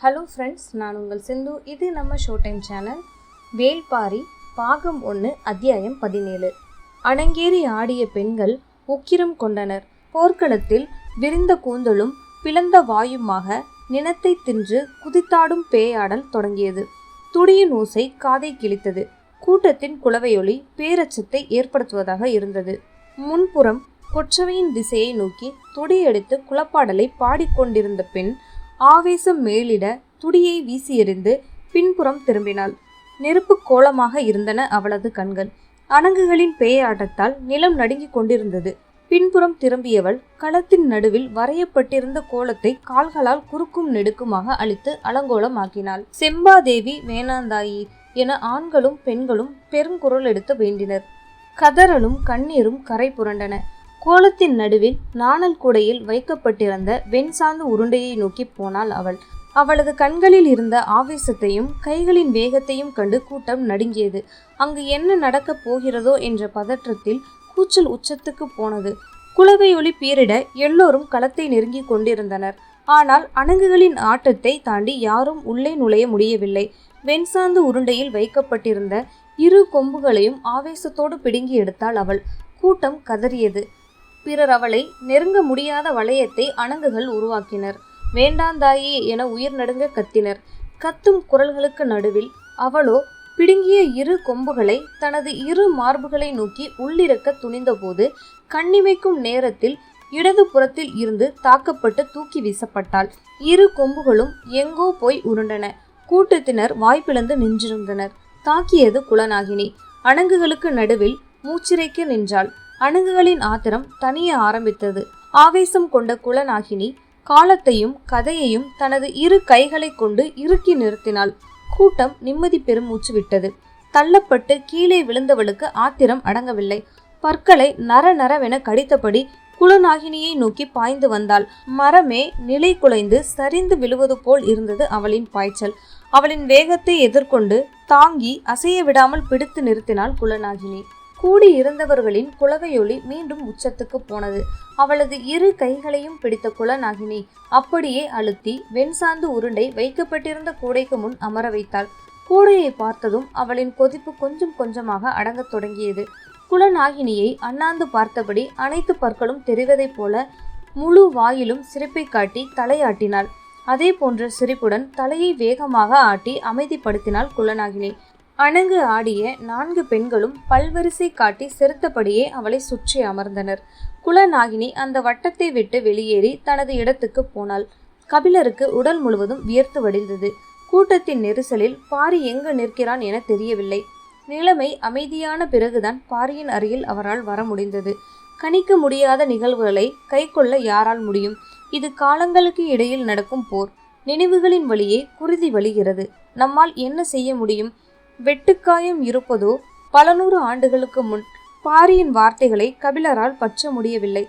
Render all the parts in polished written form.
Hello friends, நான் உங்கள் சிந்து. இது நம்ம ஷோ டைம் சேனல். வேள்பாரி பாகம் 1 அத்தியாயம் 17. அணங்கேறி ஆடிய பெண்கள் உக்கிரம் கொண்டனர். போர்க்களத்தில் விரிந்த கூந்தலும் பிளந்த வாயுமாக நிலத்தை தின்று குதித்தாடும் பேயாடல் தொடங்கியது. துடியின் ஓசை காதை கிழித்தது. கூட்டத்தின் குளவையொலி பேரச்சத்தை ஏற்படுத்துவதாக இருந்தது. முன்புறம் கொற்றவையின் திசையை நோக்கி துடியெடுத்து குளப்பாடலை பாடிக்கொண்டிருந்த பெண் ஆவேசம் மேலிட துடியை வீசி எறிந்து பின்புறம் திரும்பினாள். நெருப்பு கோலமாக இருந்தன அவளது கண்கள். அணங்குகளின் பேயாட்டத்தால் நிலம் நடுங்கிக் கொண்டிருந்தது. பின்புறம் திரும்பியவள் களத்தின் நடுவில் வரையப்பட்டிருந்த கோலத்தை கால்களால் குறுக்கும் நெடுக்குமாக அழித்து அலங்கோலமாக்கினாள். செம்பாதேவி வேணாந்தாயி என ஆண்களும் பெண்களும் பெருங்குரல் எடுத்து வேண்டினர். கதறலும் கண்ணீரும் கரை புரண்டன. கோலத்தின் நடுவில் நாணல் கூடையில் வைக்கப்பட்டிருந்த வெண்சாந்து உருண்டையை நோக்கி போனாள் அவள். அவளது கண்களில் இருந்த ஆவேசத்தையும் கைகளின் வேகத்தையும் கண்டு கூட்டம் நடுங்கியது. அங்கு என்ன நடக்கப் போகிறதோ என்ற பதற்றத்தில் கூச்சல் உச்சத்துக்கு போனது. குளவையொலி பீரிட எல்லோரும் களத்தை நெருங்கி கொண்டிருந்தனர். ஆனால் அணங்குகளின் ஆட்டத்தை தாண்டி யாரும் உள்ளே நுழைய முடியவில்லை. வெண்சாந்து உருண்டையில் வைக்கப்பட்டிருந்த இரு கொம்புகளையும் ஆவேசத்தோடு பிடுங்கி எடுத்தாள் அவள். கூட்டம் கதறியது. பிறர் அவளை நெருங்க முடியாத வளையத்தை அணங்குகள் உருவாக்கினர். வேண்டாந்தாயே என உயிர் நடுங்க கத்தினர். கத்தும் குரல்களுக்கு நடுவில் அவளோ பிடுங்கிய இரு கொம்புகளை தனது இரு மார்புகளை நோக்கி உள்ளிறக்க துணிந்தபோது கண்ணிமைக்கும் நேரத்தில் இடது புறத்தில் இருந்து தாக்கப்பட்டு தூக்கி வீசப்பட்டாள். இரு கொம்புகளும் எங்கோ போய் உருண்டன. கூட்டத்தினர் வாய்ப்பிழந்து நின்றிருந்தனர். தாக்கியது குலநாகினி. அணங்குகளுக்கு நடுவில் மூச்சிறைக்க நின்றாள். அணங்குகளின் ஆத்திரம் தனிய ஆரம்பித்தது. ஆவேசம் கொண்ட குலநாகினி காலத்தையும் கதையையும் தனது இரு கைகளை கொண்டு இறுக்கி நிறுத்தினாள். கூட்டம் நிம்மதி பெருமூச்சு விட்டது. தள்ளப்பட்டு கீழே விழுந்தவளுக்கு ஆத்திரம் அடங்கவில்லை. பற்களை நரநரவென கடித்தபடி குலநாகினியை நோக்கி பாய்ந்து வந்தாள். மரமே நிலை குலைந்து சரிந்து விழுவது போல் இருந்தது அவளின் பாய்ச்சல். அவளின் வேகத்தை எதிர்கொண்டு தாங்கி அசைய விடாமல் பிடித்து நிறுத்தினாள் குலநாகினி. கூடி இருந்தவர்களின் குளவையொலி மீண்டும் உச்சத்துக்கு போனது. அவளது இரு கைகளையும் பிடித்த குலநாகினி அப்படியே அழுத்தி வெண்சாந்து உருண்டை வைக்கப்பட்டிருந்த கூடைக்கு முன் அமர வைத்தாள். கூடையை பார்த்ததும் அவளின் கொதிப்பு கொஞ்சம் கொஞ்சமாக அடங்கத் தொடங்கியது. குலநாகினியை அண்ணாந்து பார்த்தபடி அனைத்து பற்களும் தெரிவதைப் போல முழு வாயிலும் சிரிப்பை காட்டி தலையாட்டினாள். அதே போன்ற சிரிப்புடன் தலையை வேகமாக ஆட்டி அமைதிப்படுத்தினாள் குலநாகினி. அணங்கு ஆடிய 4 பெண்களும் பல்வரிசை காட்டி சிரித்தபடியே அவளை சுற்றி அமர்ந்தனர். குலநாகினி அந்த வட்டத்தை விட்டு வெளியேறி தனது இடத்துக்கு போனாள். கபிலருக்கு உடல் முழுவதும் வியர்த்து வடிந்தது. கூட்டத்தின் நெரிசலில் பாரி எங்கு நிற்கிறான் என தெரியவில்லை. நிலைமை அமைதியான பிறகுதான் பாரியின் அருகில் அவரால் வர முடிந்தது. கணிக்க முடியாத நிகழ்வுகளை கைக்கொள்ள யாரால் முடியும்? இது காலங்களுக்கு இடையில் நடக்கும் போர். நினைவுகளின் வழியே குருதி வழிகிறது. நம்மால் என்ன செய்ய முடியும்? வெட்டுக்காயம் இருப்பதோ பல நூறு ஆண்டுகளுக்கு முன். பாரியின் வார்த்தைகளை கபிலரால் பற்ற முடியவில்லை.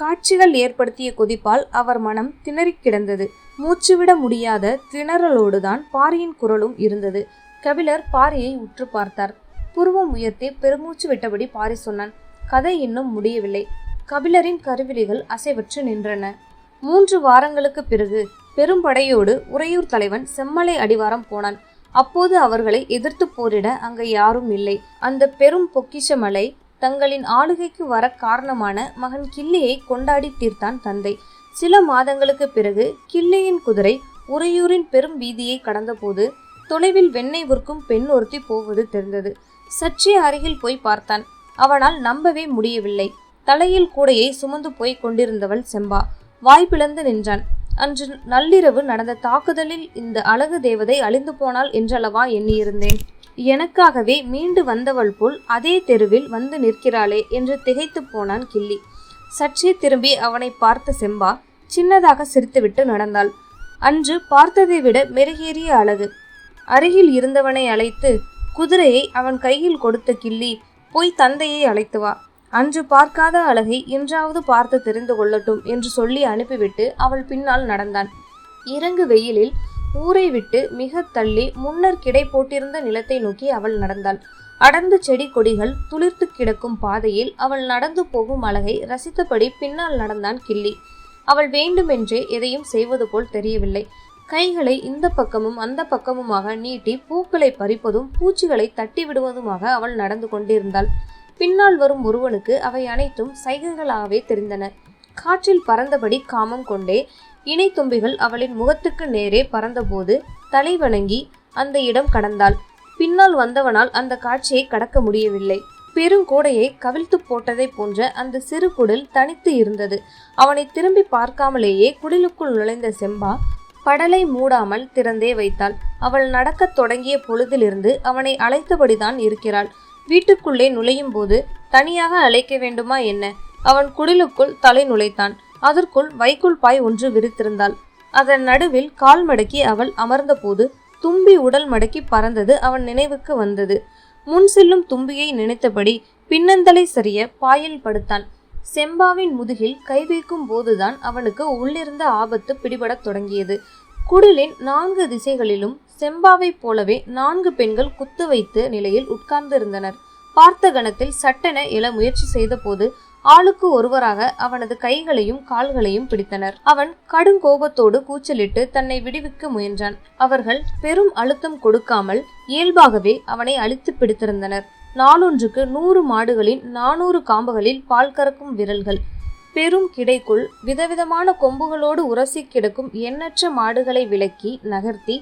காட்சிகள் ஏற்படுத்திய கொதிப்பால் அவர் மனம் திணறி கிடந்தது. மூச்சுவிட முடியாத திணறலோடுதான் பாரியின் குரலும் இருந்தது. கபிலர் பாரியை உற்று பார்த்தார். புருவம் உயர்த்தி பெருமூச்சு விட்டபடி பாரி சொன்னான். கதை இன்னும் முடியவில்லை. கபிலரின் கருவிழிகள் அசைவற்று நின்றன. 3 வாரங்களுக்கு பிறகு பெரும்படையோடு உறையூர் தலைவன் செம்மலை அடிவாரம் போனான். அப்போது அவர்களை எதிர்த்து போரிட அங்கு யாரும் இல்லை. அந்த பெரும் பொக்கிஷ மலை தங்களின் ஆளுகைக்கு வர காரணமான மகன் கிள்ளியை கொண்டாடி தீர்த்தான் தந்தை. சில மாதங்களுக்கு பிறகு கிள்ளியின் குதிரை உறையூரின் பெரும் வீதியை கடந்தபோது தொலைவில் வெண்ணெய் விற்கும் பெண் ஒருத்தி போவது தெரிந்தது. சற்றே அருகில் போய் பார்த்தான். அவனால் நம்பவே முடியவில்லை. தலையில் கூடையை சுமந்து போய் கொண்டிருந்தவள் செம்பா. வாய்ப்பிழந்து நின்றான். அன்று நள்ளிரவு நடந்த தாக்குதலில் இந்த அழகு தேவதை அழிந்து போனாள் என்றளவா எண்ணியிருந்தேன். எனக்காகவே மீண்டு வந்தவள் போல் அதே தெருவில் வந்து நிற்கிறாளே என்று திகைத்து போனான் கிள்ளி. சற்றே திரும்பி அவனை பார்த்த செம்பா சின்னதாக சிரித்துவிட்டு நடந்தாள். அன்று பார்த்ததை விட மெருகேறிய அழகு. அருகில் இருந்தவனை அழைத்து, குதிரையை அவன் கையில் கொடுத்த கிள்ளி, போய் தந்தையை அழைத்து வா. அன்று பார்க்காத அழகை இன்றாவது பார்த்து தெரிந்து கொள்ளட்டும் என்று சொல்லி அனுப்பிவிட்டு அவள் பின்னால் நடந்தான். இறங்கு வெயிலில் ஊரை விட்டு மிக தள்ளி முன்னர் கிடை போட்டிருந்த நிலத்தை நோக்கி அவள் நடந்தாள். அடர்ந்த செடி கொடிகள் துளிர்த்து கிடக்கும் பாதையில் அவள் நடந்து போகும் அழகை ரசித்தபடி பின்னால் நடந்தான் கிள்ளி. அவள் வேண்டுமென்றே எதையும் செய்வது போல் தெரியவில்லை. கைகளை இந்த பக்கமும் அந்த பக்கமுமாக நீட்டி பூக்களை பறிப்பதும் பூச்சிகளை தட்டி விடுவதுமாக அவள் நடந்து கொண்டிருந்தாள். பின்னால் வரும் ஒருவனுக்கு அவை அனைத்தும் சைகைகளாகவே தெரிந்தன. காற்றில் பறந்தபடி காமம் கொண்டே இணை தும்பிகள் அவளின் முகத்துக்கு நேரே பறந்தபோது தலை வணங்கி அந்த இடம் கடந்தாள். பின்னால் வந்தவனால் அந்த காட்சியை கடக்க முடியவில்லை. பெருங்கோடையை கவிழ்த்து போட்டதை போன்ற அந்த சிறு குடில் தனித்து இருந்தது. அவனை திரும்பி பார்க்காமலேயே குடிலுக்குள் நுழைந்த செம்பா படலை மூடாமல் திறந்தே வைத்தாள். அவள் நடக்கத் தொடங்கிய பொழுதிலிருந்து அவனை அழைத்தபடிதான் இருக்கிறாள். வீட்டுக்குள்ளே நுழையும் போது தனியாக அழைக்க வேண்டுமா என்ன? அவன் குடிலுக்குள் தலை நுழைத்தான். அதற்குள் வைக்குள் பாய் ஒன்று விரித்திருந்தாள். அதன் நடுவில் கால் மடக்கி அவள் அமர்ந்த போது தும்பி உடல் மடக்கி பறந்தது அவன் நினைவுக்கு வந்தது. முன் செல்லும் தும்பியை நினைத்தபடி பின்னந்தலை சரிய பாயில் படுத்தான். செம்பாவின் முதுகில் கை வைக்கும் போதுதான் அவனுக்கு உள்ளிருந்த ஆபத்து பிடிபடத் தொடங்கியது. குடிலின் 4 திசைகளிலும் செம்பாவைப் போலவே 4 பெண்கள் குத்து வைத்த நிலையில் உட்கார்ந்து இருந்தனர். பார்த்த கணத்தில் சட்டென எழ முயற்சி செய்த போது ஆளுக்கு ஒருவராக அவனது கைகளையும் கால்களையும் பிடித்தனர். அவன் கடும் கோபத்தோடு கூச்சலிட்டு தன்னை விடுவிக்க முயன்றான். அவர்கள் பெரும் அழுத்தம் கொடுக்காமல் இயல்பாகவே அவனை அழித்து பிடித்திருந்தனர். நாளொன்றுக்கு 100 மாடுகளின் 400 காம்புகளில் பால் கறக்கும் விரல்கள், பெரும் கிடைக்குள் விதவிதமான கொம்புகளோடு உரசி கிடக்கும் எண்ணற்ற மாடுகளை விலக்கி நகர்த்தி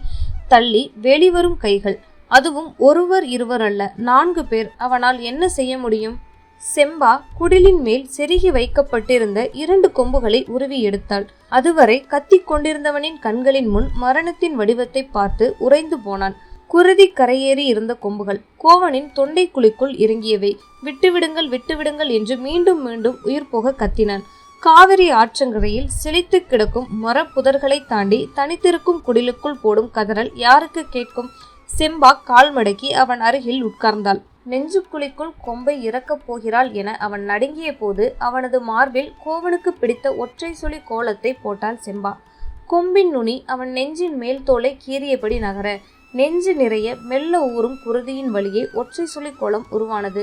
தள்ளி வெளிவரும் கைகள், அதுவும் ஒருவர் இருவர் அல்ல 4 பேர். அவனால் என்ன செய்ய முடியும்? செம்பா குடிலின் மேல் செருகி வைக்கப்பட்டிருந்த 2 கொம்புகளை உருவி எடுத்தாள். அதுவரை கத்திக் கொண்டிருந்தவனின் கண்களின் முன் மரணத்தின் வடிவத்தை பார்த்து உறைந்து போனான். குருதி கரையேறி இருந்த கொம்புகள் கோவனின் தொண்டை குழிக்குள் இறங்கியவை. விட்டுவிடுங்கள் விட்டுவிடுங்கள் என்று மீண்டும் மீண்டும் உயிர் போக கத்தினான். காவிரி ஆற்றங்கரையில் செழித்து கிடக்கும் மரப்புதர்களை தாண்டி தனித்திருக்கும் குடிலுக்குள் போடும் கதறல் யாருக்கு கேட்கும்? செம்பா கால் மடக்கி அவன் அருகில் உட்கார்ந்தாள். நெஞ்சுக்குழிக்குள் கொம்பை இறக்கப் போகிறாள் என அவன் நடுங்கிய போது அவனது மார்பில் கோவனுக்கு பிடித்த ஒற்றை சுழி கோலத்தை போட்டாள் செம்பா. கொம்பின் நுனி அவன் நெஞ்சின் மேல் தோலை கீறியபடி நகர நெஞ்சு நிறைய மெல்ல ஊறும் குருதியின் வழியே ஒற்றை சுழி கோலம் உருவானது.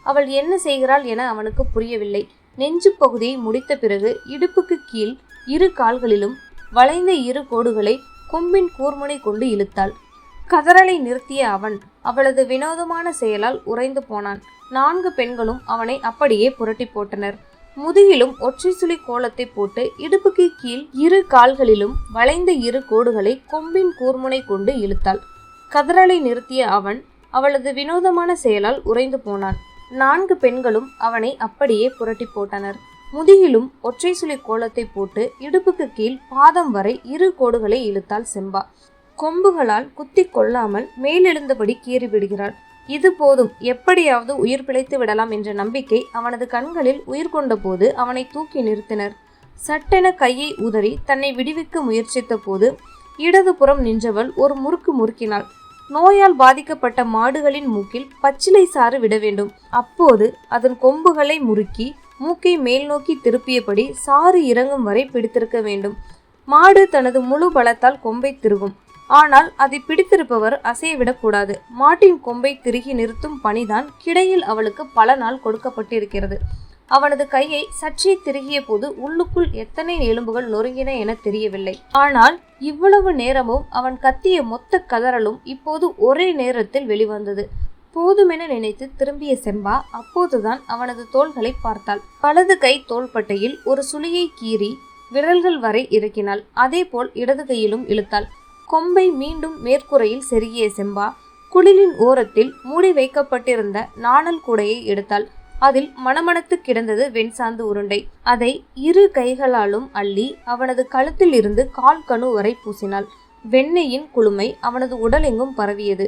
அவள் என்ன செய்கிறாள் என அவனுக்கு புரியவில்லை. நெஞ்சு பகுதியை முடித்த பிறகு இடுப்புக்கு கீழ் 2 கால்களிலும் வளைந்த 2 கோடுகளை கொம்பின் கூர்முனை கொண்டு இழுத்தாள். கதறலை நிறுத்திய அவன் அவளது வினோதமான செயலால் உறைந்து போனான். 4 பெண்களும் அவனை அப்படியே புரட்டி போட்டனர். முதுகிலும் ஒற்றை சுழி கோலத்தை போட்டு இடுப்புக்கு கீழ் 2 கால்களிலும் வளைந்த 2 கோடுகளை கொம்பின் கூர்முனை கொண்டு இழுத்தாள். கதறலை நிறுத்திய அவன் அவளது வினோதமான செயலால் உறைந்து போனான். 4 பெண்களும் அவனை அப்படியே புரட்டி போட்டனர். முதுகிலும் ஒற்றை சுழி கோலத்தை போட்டு இடுப்புக்கு கீழ் பாதம் வரை 2 கோடுகளை இழுத்தாள் செம்பா. கொம்புகளால் குத்தி கொள்ளாமல் மேலெழுந்தபடி கீறிவிடுகிறாள். இது போதும், எப்படியாவது உயிர் பிழைத்து விடலாம் என்ற நம்பிக்கை அவனது கண்களில் உயிர் கொண்ட போது அவனை தூக்கி நிறுத்தினர். சட்டென கையை உதறி தன்னை விடுவிக்க முயற்சித்த போது இடதுபுறம் நின்றவள் ஒரு முறுக்கு முறுக்கினாள். நோயால் பாதிக்கப்பட்ட மாடுகளின் மூக்கில் பச்சிலை சாறு விட வேண்டும். அப்போது அதன் கொம்புகளை முறுக்கி மூக்கை மேல் நோக்கி திருப்பியபடி சாறு இறங்கும் வரை பிடித்திருக்க வேண்டும். மாடு தனது முழு பலத்தால் கொம்பை திருகும். ஆனால் அதை பிடித்திருப்பவர் அசையவிடக்கூடாது. மாட்டின் கொம்பை திருகி நிறுத்தும் பணிதான் கிடையில் அவளுக்கு பல நாள் கொடுக்கப்பட்டிருக்கிறது. அவனது கையை சற்றே திருகிய போது உள்ளுக்குள் எத்தனை எலும்புகள் நொறுங்கின என தெரியவில்லை. ஆனால் இவ்வளவு நேரமும் அவன் கத்திய மொத்த கதறலும் இப்போது ஒரே நேரத்தில் வெளிவந்தது. போதுமென நினைத்து திரும்பிய செம்பா அப்போதுதான் அவனது தோள்களை பார்த்தாள். வலது கை தோள்பட்டையில் ஒரு சுழியை கீறி விரல்கள் வரை இறக்கினாள். அதே போல் இடது கையிலும் இழுத்தாள். கொம்பை மீண்டும் மேற்கூரையில் செருகிய செம்பா குடிலின் ஓரத்தில் மூடி வைக்கப்பட்டிருந்த நாணல் கூடையை எடுத்தாள். அதில் மணமணத்து கிடந்தது வெண்சாந்து உருண்டை. அதை 2 கைகளாலும் அள்ளி அவனது கழுத்தில் இருந்து கால் கணு வரை பூசினாள். வெண்ணெயின் குளுமை அவனது உடலெங்கும் பரவியது.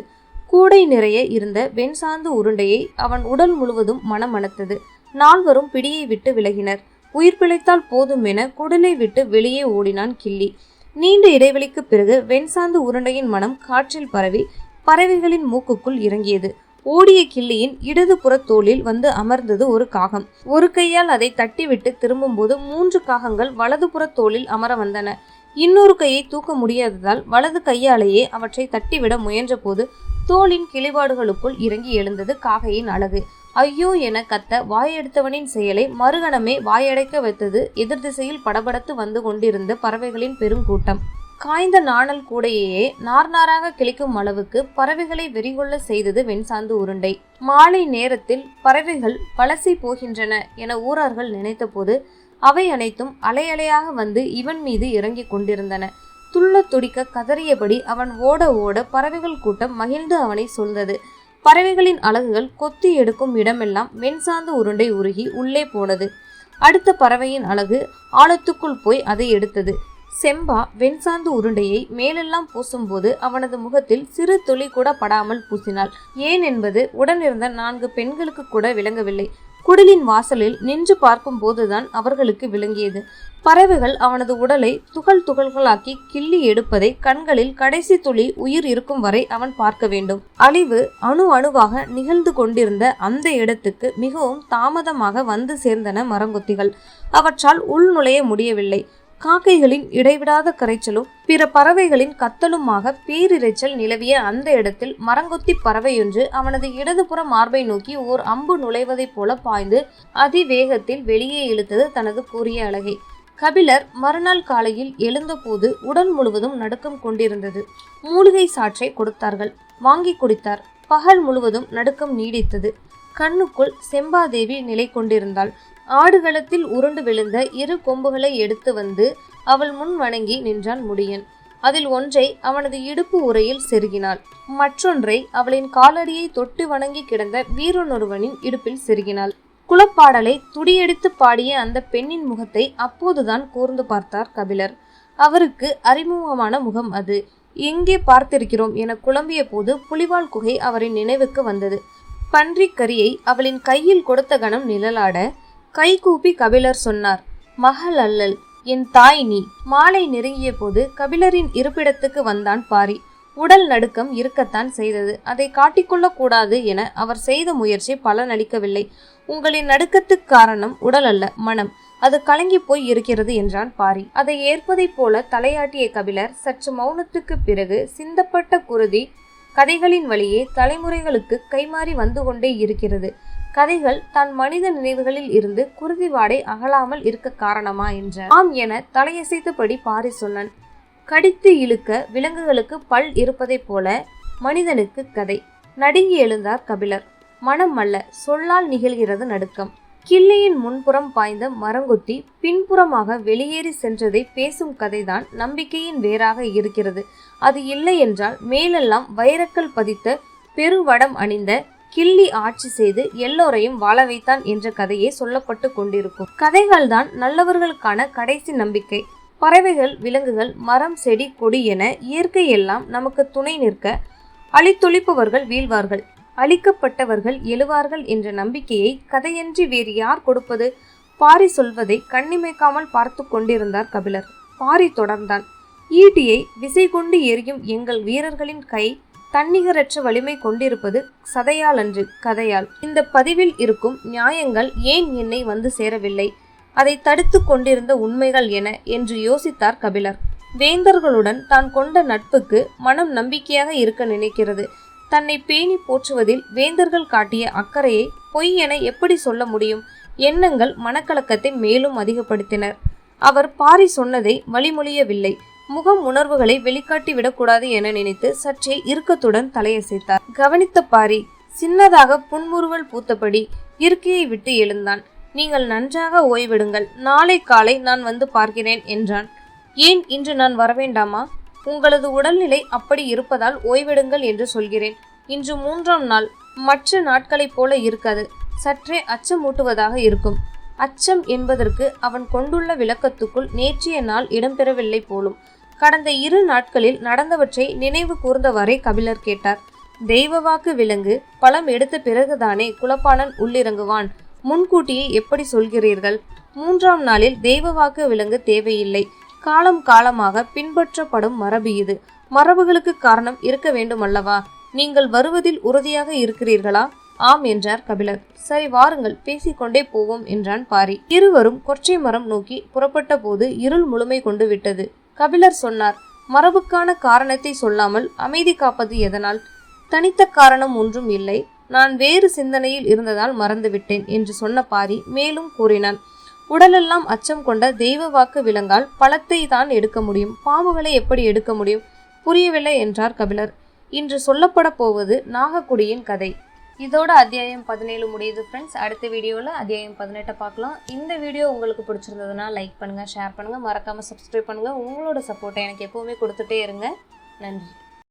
கூடை நிறைய இருந்த வெண்சாந்து உருண்டையை அவன் உடல் முழுவதும் மணமணத்தது. 4வரும் பிடியை விட்டு விலகினர். உயிர் பிழைத்தால் போதும் என குடலை விட்டு வெளியே ஓடினான் கிள்ளி. நீண்ட இடைவெளிக்கு பிறகு வெண்சாந்து உருண்டையின் மனம் காற்றில் பரவி பறவைகளின் மூக்குக்குள் இறங்கியது. ஓடிய கிள்ளியின் இடதுபுற தோளில் வந்து அமர்ந்தது ஒரு காகம். ஒரு கையால் அதை தட்டிவிட்டு திரும்பும்போது 3 காகங்கள் வலதுபுற தோளில் அமர வந்தன. இன்னொரு கையை தூக்க முடியாததால் வலது கையாலேயே அவற்றை தட்டிவிட முயன்ற போது தோளின் கிளிபாடுகளுக்குள் இறங்கி எழுந்தது காகையின் அழகு. ஐயோ என கத்த வாயெடுத்தவனின் செயலை மறுகணமே வாயடைக்க வைத்தது எதிர் திசையில் படபடத்து வந்து கொண்டிருந்த பறவைகளின் பெருங்கூட்டம். காய்ந்த நாணல் கூடையே நார் நாராக கிளிக்கும் அளவுக்கு பறவைகளை வெறிகொள்ள செய்தது வெண்சாந்து உருண்டை. மாலை நேரத்தில் பறவைகள் வலசை போகின்றன என ஊரார்கள் நினைத்தபோது அவை அனைத்தும் அலையலையாக வந்து இவன் மீது இறங்கிக் கொண்டிருந்தன. துள்ள துடிக்க கதறியபடி அவன் ஓட ஓட பறவைகள் கூட்டம் மகிழ்ந்து அவனை சூழ்ந்தது. பறவைகளின் அலகுகள் கொத்தி எடுக்கும் இடமெல்லாம் வெண்சாந்து உருண்டை உருகி உள்ளே போனது. அடுத்த பறவையின் அலகு ஆழத்துக்குள் போய் அதை எடுத்தது. செம்பா வெண்சாந்து உருண்டையை மேலெல்லாம் பூசும்போது அவனது முகத்தில் சிறு துளி கூட படாமல் பூசினாள். ஏன் என்பது உடனிருந்த 4 பெண்களுக்கு கூட விளங்கவில்லை. குடிலின் வாசலில் நின்று பார்க்கும் போதுதான் அவர்களுக்கு விளங்கியது. பறவைகள் அவனது உடலை துகள் துகள்களாக்கி கிள்ளி எடுப்பதை கண்களில் கடைசி துளி உயிர் இருக்கும் வரை அவன் பார்க்க வேண்டும். அழிவு அணு அணுவாக நிகழ்ந்து கொண்டிருந்த அந்த இடத்துக்கு மிகவும் தாமதமாக வந்து சேர்ந்தன மரங்கொத்திகள். அவற்றால் உள் நுழைய முடியவில்லை. காக்கைகளின் இடைவிடாத கரைச்சலும் பிற பறவைகளின் கத்தலுமாக பேரிரைச்சல் நிலவிய அந்த இடத்தில் மரங்கொத்தி பறவையொன்று அவனது இடதுபுற மார்பை நோக்கி ஓர் அம்பு நுழைவதைப் போல பாய்ந்து அதிவேகத்தில் வெளியே இழுத்தது தனது கூரிய அலகை. கபிலர் மறுநாள் காலையில் எழுந்தபோது உடல் முழுவதும் நடுக்கம் கொண்டிருந்தது. மூலிகை சாற்றை கொடுத்தார்கள், வாங்கி குடித்தார். பகல் முழுவதும் நடுக்கம் நீடித்தது. கண்ணுக்குள் செம்பாதேவி நிலை கொண்டிருந்தாள். ஆடுகளத்தில் உருண்டு விழுந்த 2 கொம்புகளை எடுத்து வந்து அவள் முன் வணங்கி நின்றான் முடியன். அதில் ஒன்றை அவனது இடுப்பு உரையில் செருகினாள். மற்றொன்றை அவளின் காலடியை தொட்டு வணங்கி கிடந்த வீரனொருவனின் இடுப்பில் செருகினாள். குலப்பாடலை துடியெடுத்து பாடிய அந்த பெண்ணின் முகத்தை அப்போதுதான் கூர்ந்து பார்த்தார் கபிலர். அவருக்கு அறிமுகமான முகம் அது. எங்கே பார்த்திருக்கிறோம் என குழம்பிய போது புலிவால் குகை அவரின் நினைவுக்கு வந்தது. பன்றி கரியை அவளின் கையில் கொடுத்த கணம் நிழலாட கை கூப்பி கபிலர் சொன்னார், மகள் அல்லல், என் தாய் நீ. மாலை நெருங்கிய போது கபிலரின் இருப்பிடத்துக்கு வந்தான் பாரி. உடல் நடுக்கம் இருக்கத்தான் செய்தது. அதை காட்டிக்கொள்ள கூடாது என அவர் செய்த முயற்சி பலனளிக்கவில்லை. உங்களின் நடுக்கத்துக்கு காரணம் உடல் அல்ல, மனம். அது கலங்கி போய் இருக்கிறது என்றான் பாரி. அதை ஏற்பதைப் போல தலையாட்டிய கபிலர் சற்று மௌனத்துக்கு பிறகு சிந்தப்பட்ட குருதி கதைகளின் வழியே தலைமுறைகளுக்கு கைமாறி வந்து கொண்டே இருக்கிறது. கதைகள் தான் மனித நினைவுகளில் இருந்து குருதி வாடை அகலாமல் இருக்க காரணமா என்றார். ஆம் என தலையசைத்தபடி பாரி சொன்னான். கடித்து இழுக்க விலங்குகளுக்கு பல் இருப்பதைப் போல மனிதனுக்கு கதை. நடுங்கி எழுந்தார் கபிலர். மனம் அல்ல, சொல்லால் நிகழ்கிறது நடுக்கம். கிள்ளியின் முன்புறம் பாய்ந்த மரங்கொத்தி பின்புறமாக வெளியேறி சென்றதை பேசும் கதைதான் நம்பிக்கையின் வேறாக இருக்கிறது. அது இல்லை என்றால் மேலெல்லாம் வைரக்கல் பதித்த பெருவடம் அணிந்த கிள்ளி ஆட்சி செய்து எல்லோரையும் வாழ வைத்தான் என்ற கதையே சொல்லப்பட்டு கொண்டிருக்கும். கதைகள்தான் நல்லவர்களுக்கான கடைசி நம்பிக்கை. பறவைகள், விலங்குகள், மரம், செடி, கொடி என இயற்கை எல்லாம் நமக்கு துணை நிற்க அழித்தொழிப்பவர்கள் வீழ்வார்கள், அழிக்கப்பட்டவர்கள் எழுவார்கள் என்ற நம்பிக்கையை கதையன்றி வேறு யார் கொடுப்பது? பாரி சொல்வதை கண்ணிமைக்காமல் பார்த்து கொண்டிருந்தார் கபிலர். பாரி தொடர்ந்தான். ஈட்டியை விசை கொண்டு எரியும் எங்கள் வீரர்களின் கை தன்னிகரற்ற வலிமை கொண்டிருப்பது சதையால் அன்று, கதையால். இந்த பதிவில் இருக்கும் நியாயங்கள் ஏன் என்னை வந்து சேரவில்லை? அதை தடுத்து கொண்டிருந்த உண்மைகள் என என்று யோசித்தார் கபிலர். வேந்தர்களுடன் தான் கொண்ட நட்புக்கு மனம் நம்பிக்கையாக இருக்க நினைக்கிறது. தன்னை பேணி போற்றுவதில் வேந்தர்கள் காட்டிய அக்கறையை பொய் என எப்படி சொல்ல முடியும்? எண்ணங்கள் மனக்கலக்கத்தை மேலும் அதிகப்படுத்தினர். அவர் பாரி சொன்னதை வழிமொழியவில்லை. முகம் உணர்வுகளை வெளிக்காட்டி விடக்கூடாது என நினைத்து சற்றே இறுக்கத்துடன் தலையசைத்தார். கவனித்த பாரி சின்னதாக புன்முறுவல் பூத்தபடி இருக்கையை விட்டு எழுந்தான். நீங்கள் நன்றாக ஓய்வெடுங்கள், நாளை காலை நான் வந்து பார்க்கிறேன் என்றான். ஏன் இன்று நான் வரவேண்டாமா? உங்களது உடல்நிலை அப்படி இருப்பதால் ஓய்வெடுங்கள் என்று சொல்கிறேன். இன்று 3ஆம் நாள், மற்ற நாட்களைப் போல இருக்காது. சற்றே அச்சமூட்டுவதாக இருக்கும். அச்சம் என்பதற்கு அவன் கொண்டுள்ள விளக்கத்துக்குள் நேற்றைய நாள் இடம்பெறவில்லை போலும். கடந்த 2 நாட்களில் நடந்தவற்றை நினைவு கூர்ந்தவரை கபிலர் கேட்டார். தெய்வ வாக்கு விலங்கு பழம் எடுத்த பிறகுதானே குலப்பாணன் உள்ளிறங்குவான். முன்கூட்டியே எப்படி சொல்கிறீர்கள்? 3ஆம் நாளில் தெய்வ வாக்கு விலங்கு தேவையில்லை. காலம் காலமாக பின்பற்றப்படும் மரபு இது. மரபுகளுக்கு காரணம் இருக்க வேண்டும் அல்லவா? நீங்கள் வருவதில் உறுதியாக இருக்கிறீர்களா? ஆம் என்றார் கபிலர். சரி, வாருங்கள், பேசிக்கொண்டே போவோம் என்றான் பாரி. இருவரும் கொற்றை மரம் நோக்கி புறப்பட்ட போது இருள் முழுமை கொண்டு விட்டது. கபிலர் சொன்னார், மரபுக்கான காரணத்தை சொல்லாமல் அமைதி காப்பது எதனால்? தனித்த காரணம் ஒன்றும் இல்லை. நான் வேறு சிந்தனையில் இருந்ததால் மறந்துவிட்டேன் என்று சொன்ன பாரி மேலும் கூறினான். உடலெல்லாம் அச்சம் கொண்ட தெய்வ வாக்கு விலங்கால் பழத்தை தான் எடுக்க முடியும், பாம்புகளை எப்படி எடுக்க முடியும்? புரியவில்லை என்றார் கபிலர். இன்று சொல்லப்பட போவது நாகக்குடியின் கதை. இதோட அத்தியாயம் 17 முடியுது ஃப்ரெண்ட்ஸ். அடுத்த வீடியோவில் அத்தியாயம் 18 பார்க்கலாம். இந்த வீடியோ உங்களுக்கு பிடிச்சிருந்ததுன்னா லைக் பண்ணுங்கள், ஷேர் பண்ணுங்கள், மறக்காமல் சப்ஸ்கிரைப் பண்ணுங்கள். உங்களோட சப்போர்ட்டை எனக்கு எப்போவுமே கொடுத்துட்டே இருங்க. நன்றி.